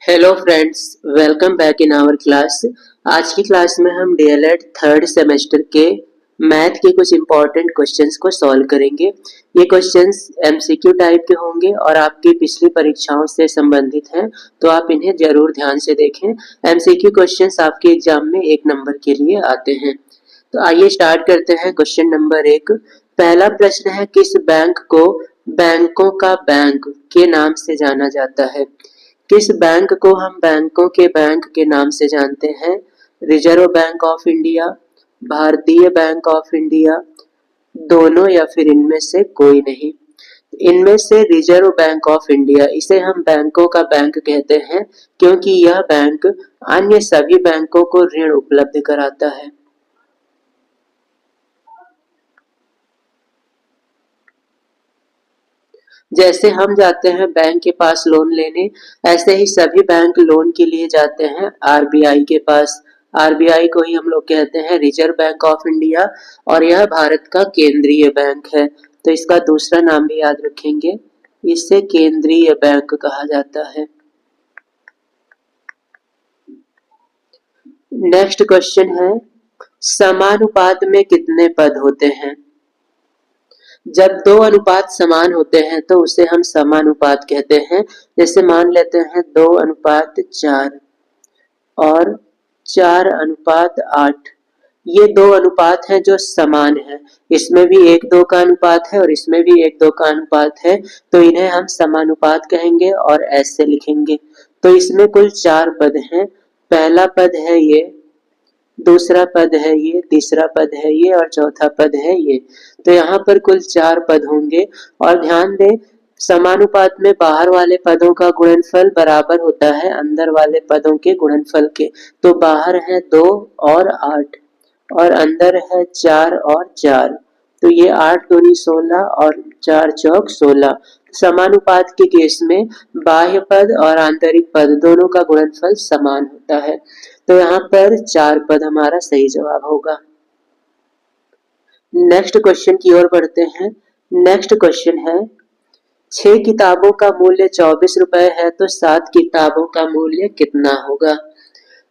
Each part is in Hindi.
Hello friends, welcome back in our class. आज की क्लास में हम डीएलएड थर्ड सेमेस्टर के मैथ के कुछ इंपॉर्टेंट क्वेश्चंस को सॉल्व करेंगे। ये क्वेश्चंस एमसीक्यू टाइप के होंगे और आपकी पिछली परीक्षाओं से संबंधित हैं, तो आप इन्हें जरूर ध्यान से देखें। एमसीक्यू क्वेश्चंस आपके एग्जाम में 1 नंबर के लिए आते हैं। तो आइए स्टार्ट करते हैं। क्वेश्चन नंबर 1, पहला प्रश्न है, किस बैंक को बैंकों का बैंक के नाम से जाना जाता है? किस बैंक को हम बैंकों के बैंक के नाम से जानते हैं? रिजर्व बैंक ऑफ इंडिया, भारतीय बैंक ऑफ इंडिया, दोनों या फिर इनमें से कोई नहीं। इनमें से रिजर्व बैंक ऑफ इंडिया, इसे हम बैंकों का बैंक कहते हैं क्योंकि यह बैंक अन्य सभी बैंकों को ऋण उपलब्ध कराता है। जैसे हम जाते हैं बैंक के पास लोन लेने, ऐसे ही सभी बैंक लोन के लिए जाते हैं आरबीआई के पास। आरबीआई को ही हम लोग कहते हैं रिजर्व बैंक ऑफ इंडिया और यह भारत का केंद्रीय बैंक है। तो इसका दूसरा नाम भी याद रखेंगे, इसे केंद्रीय बैंक कहा जाता है। नेक्स्ट क्वेश्चन है, समानुपात में कितने पद होते हैं? जब दो अनुपात समान होते हैं तो उसे हम समानुपात कहते हैं। जैसे मान लेते हैं 2:4 और 4:8। ये दो अनुपात हैं जो समान है। इसमें भी 1:2 का अनुपात है और इसमें भी 1:2 का अनुपात है, तो इन्हें हम समानुपात कहेंगे और ऐसे लिखेंगे। तो इसमें कुल 4 पद हैं। पहला पद है ये, दूसरा पद है ये, तीसरा पद है ये और चौथा पद है ये। तो यहाँ पर कुल 4 पद होंगे। और ध्यान दें, समानुपात में बाहर वाले पदों का गुणनफल बराबर होता है अंदर वाले पदों के गुणनफल के। तो बाहर है 2 और 8 और अंदर है 4 और 4। तो ये 8 दूनी 16 और 4 चौक 16। समानुपात के केस में बाह्य पद और आंतरिक पद दोनों का गुणनफल समान होता है। तो यहाँ पर 4 पद हमारा सही जवाब होगा। नेक्स्ट क्वेश्चन की ओर बढ़ते हैं। नेक्स्ट क्वेश्चन है, 6 किताबों का मूल्य 24 रुपए है तो 7 किताबों का मूल्य कितना होगा?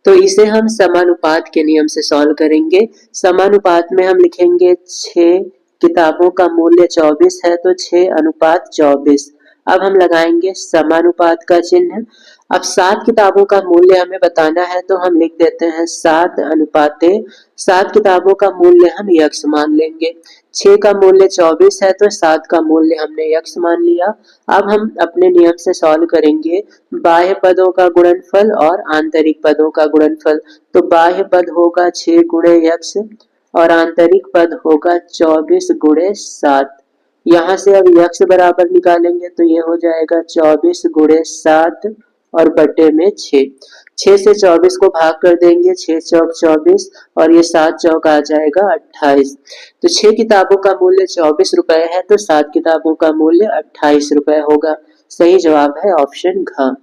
तो इसे हम समानुपात के नियम से सॉल्व करेंगे। समानुपात में हम लिखेंगे 6 किताबों का मूल्य 24 है तो 6:24। अब हम लगाएंगे समानुपात का चिन्ह। अब 7 किताबों का मूल्य हमें बताना है तो हम लिख देते हैं 7:। 7 किताबों का मूल्य हम यक्ष मान लेंगे। 6 का मूल्य 24 है तो 7 का मूल्य हमने यक्ष मान लिया। अब हम अपने नियम से सॉल्व करेंगे बाह्य पदों का गुणनफल और आंतरिक पदों का गुणनफल। तो बाह्य पद होगा 6 गुणे यक्ष और आंतरिक पद होगा 24 गुणे 7। यहाँ से अब यक्ष बराबर निकालेंगे तो ये हो जाएगा 24 गुणे 7 और बटे में 6। 6 से 24 को भाग कर देंगे, 6 चौक 24 और ये 7 चौक आ जाएगा 28। तो 6 किताबों का मूल्य 24 रुपए है तो 7 किताबों का मूल्य 28 रुपए होगा। सही जवाब है ऑप्शन घ।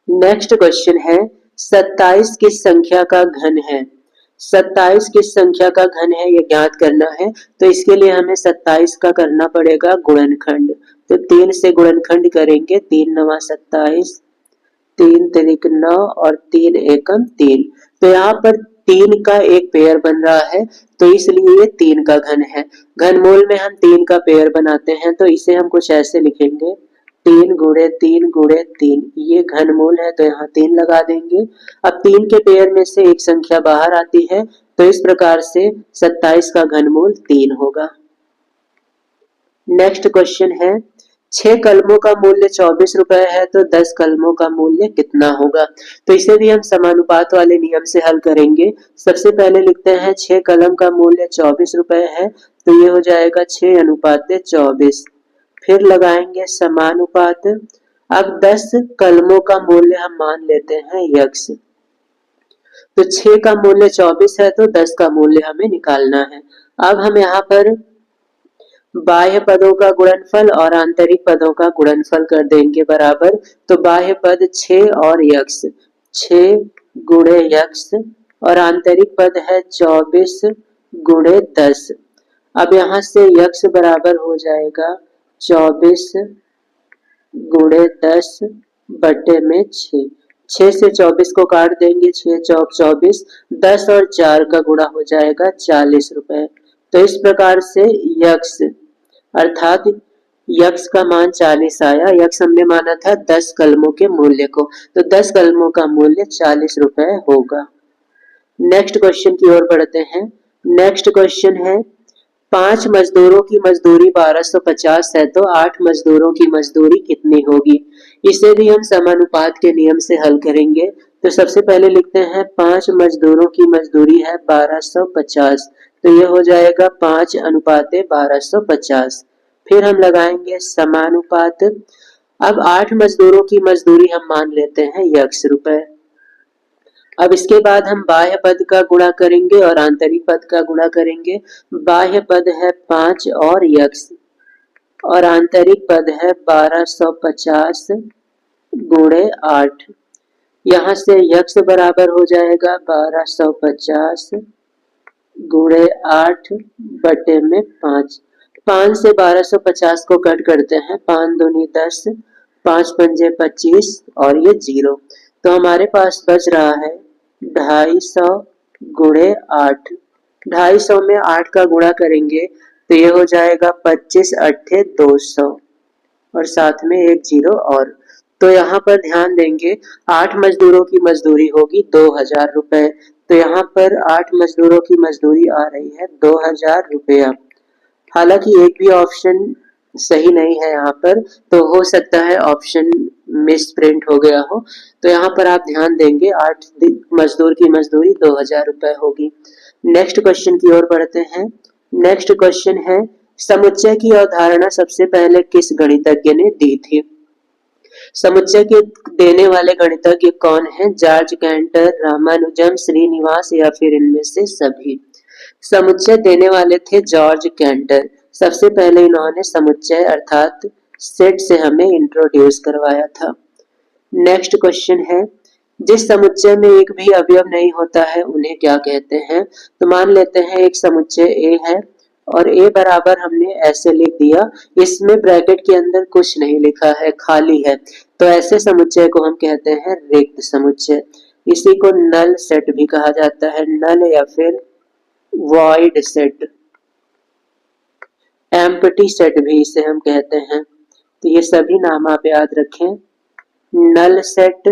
नेक्स्ट क्वेश्चन है, 27 किस संख्या का घन है? 27 किस संख्या का घन है ये ज्ञात करना है। तो इसके लिए हमें 27 का करना पड़ेगा गुणनखंड। तो 3 से गुणनखंड करेंगे, 3 9 27, 3 त्रिक 9 और 3 एकम 3। तो यहाँ पर 3 का एक पेयर बन रहा है तो इसलिए ये 3 का घन है। घनमूल में हम 3 का पेयर बनाते हैं तो इसे हम कुछ ऐसे लिखेंगे, 3 गुणे 3 गुणे 3। ये घनमूल है तो यहाँ 3 लगा देंगे। अब 3 के पेयर में से एक संख्या बाहर आती है तो इस प्रकार से 27 का घनमूल 3 होगा। नेक्स्ट क्वेश्चन है, 6 कलमों का मूल्य 24 रुपए है तो 10 कलमों का मूल्य कितना होगा? तो इसे भी हम समानुपात वाले नियम से हल करेंगे। सबसे पहले लिखते हैं 6 कलम का मूल्य 24 रुपए है तो ये हो जाएगा 6:24। फिर लगाएंगे समानुपात। अब 10 कलमों का मूल्य हम मान लेते हैं यक्ष। तो 6 का मूल्य 24 है तो 10 का मूल्य हमें निकालना है। अब हम यहाँ पर बाह्य पदों का गुणनफल और आंतरिक पदों का गुणनफल कर देंगे बराबर। तो बाह्य पद 6 और यक्ष, 6 गुणे यक्ष और आंतरिक पद है 24 गुणे 10। अब यहाँ से यक्ष बराबर हो जाएगा 24 गुणे 10 बटे में 6। 6 से 24 को काट देंगे, 6 चौक 24, 10 और 4 का गुणा हो जाएगा 40 रुपए। तो इस प्रकार से यक्स अर्थात यक्स का मान 40 आया। यक्स हमने माना था 10 कलमों के मूल्य को, तो 10 कलमों का मूल्य 40 रुपए होगा। नेक्स्ट क्वेश्चन की ओर बढ़ते हैं। नेक्स्ट क्वेश्चन है 5 मजदूरों की मजदूरी 1250 है तो 8 मजदूरों की मजदूरी कितनी होगी। इसे भी हम समानुपात के नियम से हल करेंगे। तो सबसे पहले लिखते हैं 5 मजदूरों की मजदूरी है 1250, तो ये हो जाएगा 5 अनुपाते 1250। फिर हम लगाएंगे समानुपात। अब 8 मजदूरों की मजदूरी हम मान लेते हैं यक्स रुपए। अब इसके बाद हम बाह्य पद का गुणा करेंगे और आंतरिक पद का गुणा करेंगे। बाह्य पद है 5 और यक्स और आंतरिक पद है 1250 गुणे 8। यहाँ से यक्स बराबर हो जाएगा 1250 गुणे 8 बटे में 5। 5 से 1250 को कट करते हैं, 5 दूनी 10, 5 पंजे 25 और ये 0। तो हमारे पास बच रहा है 250 गुणे 8। 250 में 8 का गुणा करेंगे तो ये हो जाएगा 25 अट्ठे 200 और साथ में एक 0 और। तो यहाँ पर ध्यान देंगे 8 मजदूरों की मजदूरी होगी 2000 रुपए। तो यहाँ पर 8 मजदूरों की मजदूरी आ रही है 2000 रुपया। हालांकि एक भी ऑप्शन सही नहीं है यहाँ पर, तो हो सकता है ऑप्शन मिस प्रिंट हो गया हो। तो यहाँ पर आप ध्यान देंगे 8 मजदूर की मजदूरी 2000 रुपए होगी। नेक्स्ट क्वेश्चन की ओर बढ़ते हैं। नेक्स्ट क्वेश्चन है समुच्चय की अवधारणा सबसे पहले किस गणितज्ञ ने दी थी। समुच्चय के देने वाले गणितज्ञ कौन है? जॉर्ज कैंटर, रामानुजम, श्रीनिवास या फिर इनमें से सभी। समुच्चय देने वाले थे जॉर्ज कैंटर। सबसे पहले इन्होंने समुच्चय अर्थात सेट से हमें इंट्रोड्यूस करवाया था। नेक्स्ट क्वेश्चन है जिस समुच्चय में एक भी अवयव नहीं होता है उन्हें क्या कहते हैं। तो मान लेते हैं एक समुच्चय ए है और ए बराबर हमने ऐसे लिख दिया, इसमें ब्रैकेट के अंदर कुछ नहीं लिखा है, खाली है, तो ऐसे समुच्चय को हम कहते हैं रिक्त समुच्चय। इसी को नल सेट भी कहा जाता है, नल या फिर वॉइड सेट, एम्प्टी सेट भी इसे हम कहते हैं। तो ये सभी नाम आप याद रखें, नल सेट,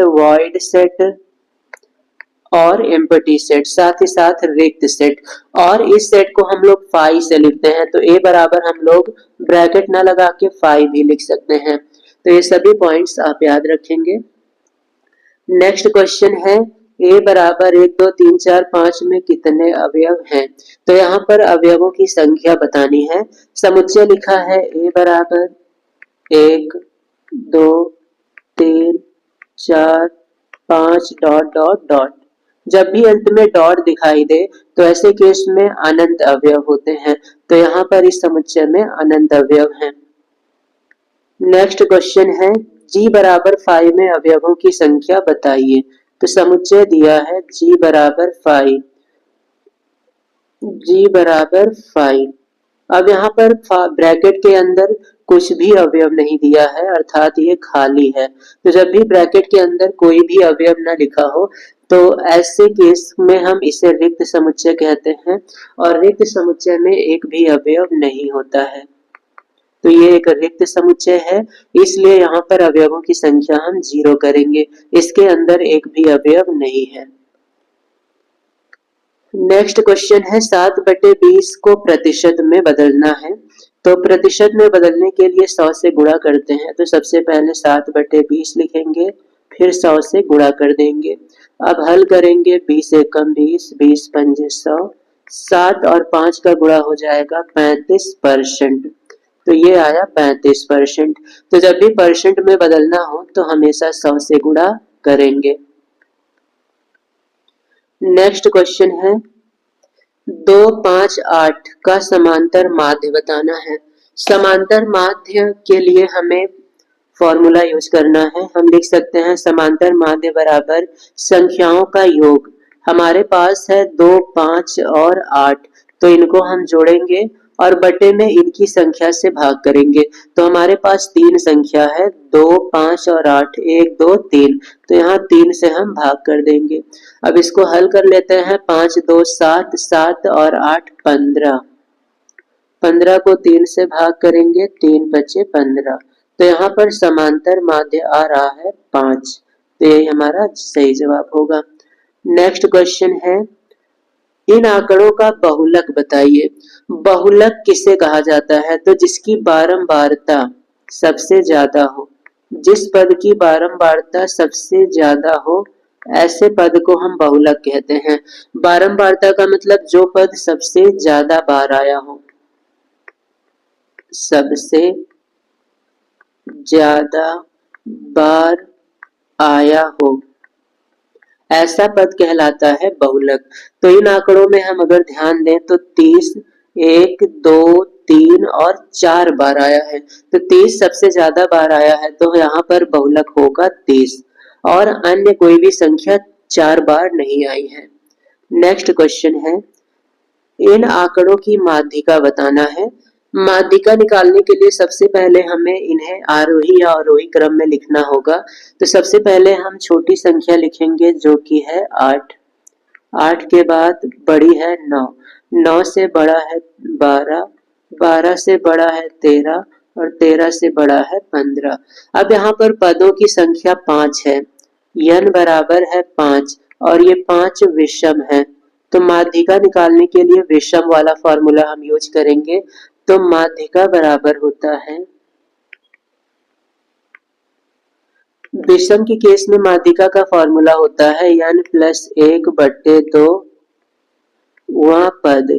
वॉइड सेट और एम्प्टी सेट, साथ ही साथ रिक्त सेट। और इस सेट को हम लोग फाई से लिखते हैं, तो ए बराबर हम लोग ब्रैकेट ना लगा के फाई भी लिख सकते हैं। तो ये सभी पॉइंट्स आप याद रखेंगे। नेक्स्ट क्वेश्चन है ए बराबर 1 2 3 4 5 में कितने अवयव हैं। तो यहाँ पर अवयवों की संख्या बतानी है। समुच्चय लिखा है ए बराबर 1 2 3 4 5 डॉट डॉट डॉट। जब भी अंत में डॉट दिखाई दे तो ऐसे केस में अनंत अवयव होते हैं, तो यहाँ पर इस समुच्चय में अनंत अवयव हैं। नेक्स्ट क्वेश्चन है जी बराबर 5 में अवयवों की संख्या बताइए। तो समुच्चय दिया है जी बराबर 5, जी बराबर 5। अब यहाँ पर ब्रैकेट के अंदर कुछ भी अवयव नहीं दिया है, अर्थात ये खाली है। तो जब भी ब्रैकेट के अंदर कोई भी अवयव ना लिखा हो तो ऐसे केस में हम इसे रिक्त समुच्चय कहते हैं और रिक्त समुच्चय में एक भी अवयव नहीं होता है। तो ये एक रिक्त समुच्चय है, इसलिए यहाँ पर अवयवों की संख्या हम 0 करेंगे, इसके अंदर एक भी अवयव नहीं है। नेक्स्ट क्वेश्चन है 7/20 को प्रतिशत में बदलना है। तो प्रतिशत में बदलने के लिए 100 से गुणा करते हैं। तो सबसे पहले 7/20 लिखेंगे, फिर 100 से गुणा कर देंगे। अब हल करेंगे, 20 एकम 20, 20 पंजे 100, 7 और 5 का गुणा हो जाएगा 35%। तो ये आया 35%। तो जब भी परसेंट में बदलना हो तो हमेशा 100 से गुणा करेंगे। नेक्स्ट क्वेश्चन है 2 5 8 का समांतर माध्य बताना है। समांतर माध्य के लिए हमें फॉर्मूला यूज करना है। हम लिख सकते हैं समांतर माध्य बराबर संख्याओं का योग। हमारे पास है 2 5 और 8, तो इनको हम जोड़ेंगे और बटे में इनकी संख्या से भाग करेंगे। तो हमारे पास 3 संख्या है, 2, 5 और 8, 1, 2, 3। तो यहाँ 3 से हम भाग कर देंगे। अब इसको हल कर लेते हैं। 5, 2, 7, 7 और 8, 15। 15 को 3 से भाग करेंगे, 3 बचे 15। तो यहाँ पर समांतर माध्य आ रहा है 5। तो यही हमारा सही जवाब होगा। नेक्स्ट क्वेश्चन है, इन आंकड़ों का बहुलक बताइए। बहुलक किसे कहा जाता है? तो जिसकी बारंबारता सबसे ज्यादा हो। जिस पद की बारंबारता सबसे ज्यादा हो, ऐसे पद को हम बहुलक कहते हैं। बारंबारता का मतलब जो पद सबसे ज्यादा बार आया हो, सबसे ज्यादा बार आया हो, ऐसा पद कहलाता है बहुलक। तो इन आंकड़ों में हम अगर ध्यान दें तो 30 1, 2, 3 और 4 बार आया है। तो 30 सबसे ज्यादा बार आया है, तो यहाँ पर बहुलक होगा 30 और अन्य कोई भी संख्या 4 बार नहीं आई है। नेक्स्ट क्वेश्चन है, इन आंकड़ों की माध्यिका बताना है। माध्यिका निकालने के लिए सबसे पहले हमें इन्हें आरोही या अवरोही क्रम में लिखना होगा। तो सबसे पहले हम छोटी संख्या लिखेंगे जो कि है 8। 8 के बाद बड़ी है 9। 9 से बड़ा है 12। 12 से बड़ा है 13 और 13 से बड़ा है 15। अब यहाँ पर पदों की संख्या 5 है। n बराबर है 5 और ये 5 विषम है। तो माध्यिका निकालने के लिए विषम वाला फॉर्मूला हम यूज करेंगे। तो माध्यिका बराबर होता है, विषम की केस में माध्यिका का फॉर्मूला होता है n प्लस 1 बट्टे 2 वह पद।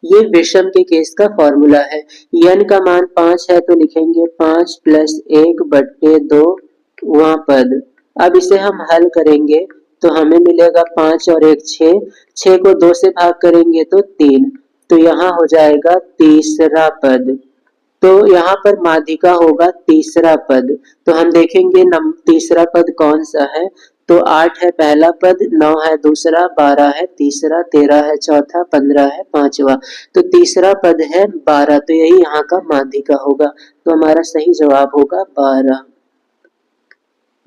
ये विषम के केस का फॉर्मूला है। n का मान 5 है तो लिखेंगे 5 प्लस 1 बट्टे 2 वह पद। अब इसे हम हल करेंगे तो हमें मिलेगा 5 और 1 6। 6 को 2 से भाग करेंगे तो 3। तो यहाँ हो जाएगा तीसरा पद। तो यहाँ पर माध्यिका होगा तीसरा पद। तो हम देखेंगे तीसरा पद कौन सा है। तो 8 है पहला पद, 9 है दूसरा, 12 है तीसरा, 13 है चौथा, 15 है पांचवा। तो तीसरा पद है 12। तो यही यहाँ का माध्यिका होगा। तो हमारा सही जवाब होगा 12।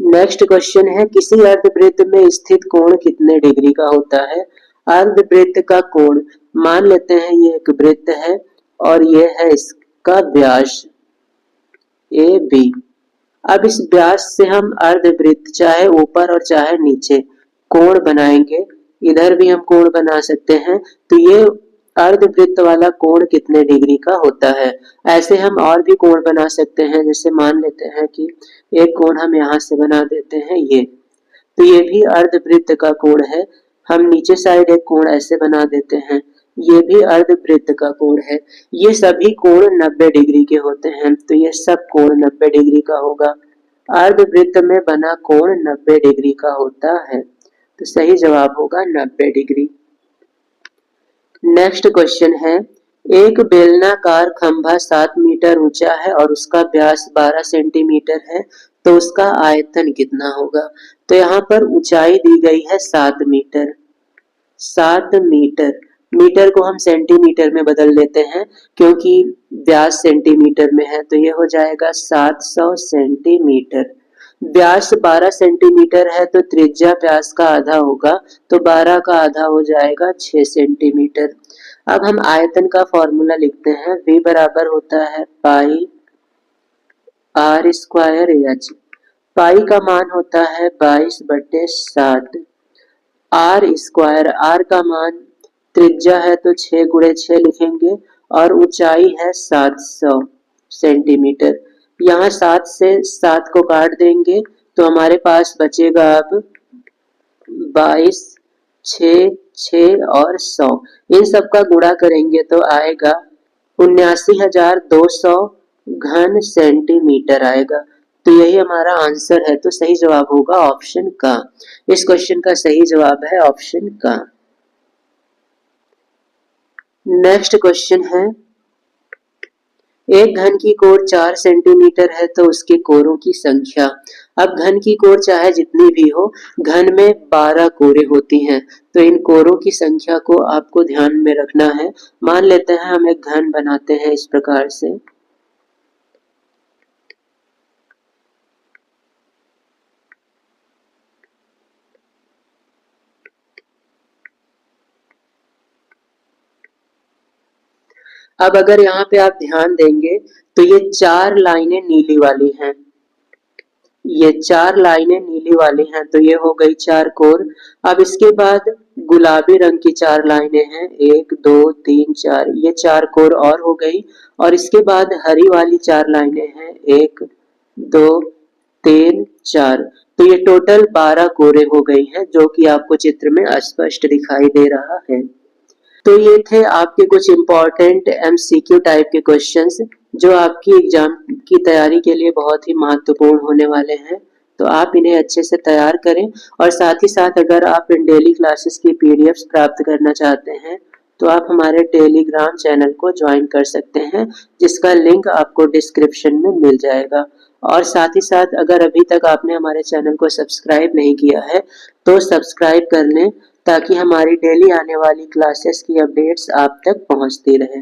नेक्स्ट क्वेश्चन है, किसी अर्धवृत्त में स्थित कोण कितने डिग्री का होता है? अर्धवृत्त का कोण, मान लेते हैं ये एक वृत्त है और ये है इसका व्यास ए बी। अब इस व्यास से हम अर्धवृत्त चाहे ऊपर और चाहे नीचे कोण बनाएंगे। इधर भी हम कोण बना सकते हैं। तो ये अर्धवृत्त वाला कोण कितने डिग्री का होता है? ऐसे हम और भी कोण बना सकते हैं। जैसे मान लेते हैं कि एक कोण हम यहाँ से बना देते हैं ये, तो ये भी अर्धवृत्त का कोण है। हम नीचे साइड एक कोण ऐसे बना देते हैं, ये भी अर्धवृत्त का कोण है। ये सभी कोण 90 डिग्री के होते हैं। तो ये सब कोण 90 डिग्री का होगा। अर्धवृत्त में बना कोण 90 डिग्री का होता है। तो सही जवाब होगा 90 डिग्री। नेक्स्ट क्वेश्चन है, एक बेलनाकार खंभा 7 मीटर ऊंचा है और उसका व्यास 12 सेंटीमीटर है, तो उसका आयतन कितना होगा? तो यहाँ पर ऊंचाई दी गई है 7 मीटर। 7 मीटर, मीटर को हम सेंटीमीटर में बदल लेते हैं क्योंकि व्यास सेंटीमीटर में है। तो ये हो जाएगा 700 सेंटीमीटर। व्यास 12 सेंटीमीटर है तो त्रिज्या व्यास का आधा होगा। तो 12 का आधा हो जाएगा 6 सेंटीमीटर। अब हम आयतन का फॉर्मूला लिखते हैं। V बराबर होता है पाई आर स्क्वायर एच। पाई का मान होता है 22/7। आर स्क्वायर, आर का मान त्रिज्या है तो 6 गुणे 6 लिखेंगे और ऊंचाई है 700 सेंटीमीटर। यहाँ 7 से 7 को काट देंगे तो हमारे पास बचेगा अब 22, 6, 6 और 100। इन सब का गुणा करेंगे तो आएगा 79,200 घन सेंटीमीटर आएगा। तो यही हमारा आंसर है। तो सही जवाब होगा ऑप्शन का। इस क्वेश्चन का सही जवाब है ऑप्शन का। नेक्स्ट क्वेश्चन है, एक घन की कोर 4 सेंटीमीटर है तो उसके कोरों की संख्या। अब घन की कोर चाहे जितनी भी हो, घन में 12 कोरें होती हैं, तो इन कोरों की संख्या को आपको ध्यान में रखना है। मान लेते हैं हम एक घन बनाते हैं इस प्रकार से। अब अगर यहाँ पे आप ध्यान देंगे तो ये 4 लाइनें नीली वाली हैं, ये 4 लाइनें नीली वाली हैं, तो ये हो गई 4 कोर। अब इसके बाद गुलाबी रंग की 4 लाइनें हैं, 1 2 3 4, ये 4 कोर और हो गई। और इसके बाद हरी वाली 4 लाइनें हैं, 1 2 3 4, तो ये टोटल 12 कोरें हो गई हैं, जो कि आपको चित्र में स्पष्ट दिखाई दे रहा है। तो ये थे आपके कुछ इम्पोर्टेंट एमसीक्यू टाइप के क्वेश्चंस, जो आपकी एग्जाम की तैयारी के लिए बहुत ही महत्वपूर्ण होने वाले हैं। तो आप इन्हें अच्छे से तैयार करें, और साथ ही साथ अगर आप इन डेली क्लासेस की पीडीएफ्स प्राप्त करना चाहते हैं तो आप हमारे टेलीग्राम चैनल को ज्वाइन कर सकते हैं, जिसका लिंक आपको डिस्क्रिप्शन में मिल जाएगा। और साथ ही साथ अगर अभी तक आपने हमारे चैनल को सब्सक्राइब नहीं किया है तो सब्सक्राइब कर लें, ताकि हमारी डेली आने वाली क्लासेस की अपडेट्स आप तक पहुंचती रहे।